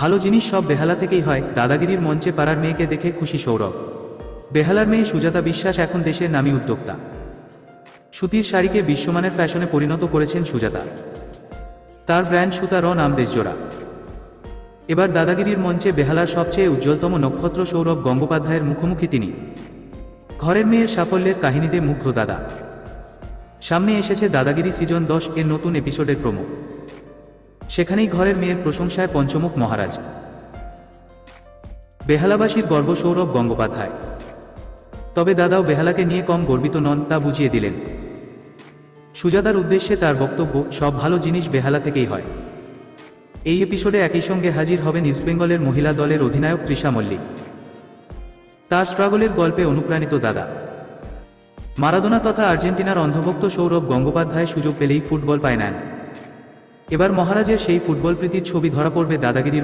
ভালো জিনিস সব বেহালা থেকেই হয়। দাদাগিরির মঞ্চে পাড়ার মেয়েকে দেখে খুশি সৌরভ। বেহালার মেয়ে সুজাতা বিশ্বাস এখন দেশের নামী উদ্যোক্তা। সুতির শাড়িকে বিশ্বমানের ফ্যাশনে পরিণত করেছেন সুজাতা। তার ব্র্যান্ড সুতা র নাম দেশজোড়া। এবার দাদাগিরির মঞ্চে বেহালার সবচেয়ে উজ্জ্বলতম নক্ষত্র সৌরভ গঙ্গোপাধ্যায়ের মুখোমুখি তিনি। ঘরের মেয়ের সাফল্যের কাহিনীতে মুগ্ধ দাদা। সামনে এসেছে দাদাগিরি সিজন 10 এর নতুন এপিসোডের প্রোমো। সেখানেই ঘরের মেয়ের প্রশংসায় পঞ্চমুখ মহারাজ। বেহালাবাসীর গর্ব সৌরভ গঙ্গোপাধ্যায়। তবে দাদাও বেহালাকে নিয়ে কম গর্বিত নন, তা বুঝিয়ে দিলেন। সুজাতার উদ্দেশ্যে তার বক্তব্য, সব ভালো জিনিস বেহালা থেকেই হয়। এই এপিসোডে একই সঙ্গে হাজির হবেন ইস্টবেঙ্গলের মহিলা দলের অধিনায়ক তৃষা মল্লিক। তার স্ট্রাগলের গল্পে অনুপ্রাণিত দাদা। মারাদোনা তথা আর্জেন্টিনার অন্ধভক্ত সৌরভ গঙ্গোপাধ্যায় সুযোগ পেলেই ফুটবল পায় নেন। এবার মহারাজের সেই ফুটবল প্রীতির ছবি ধরা পড়বে দাদাগিরির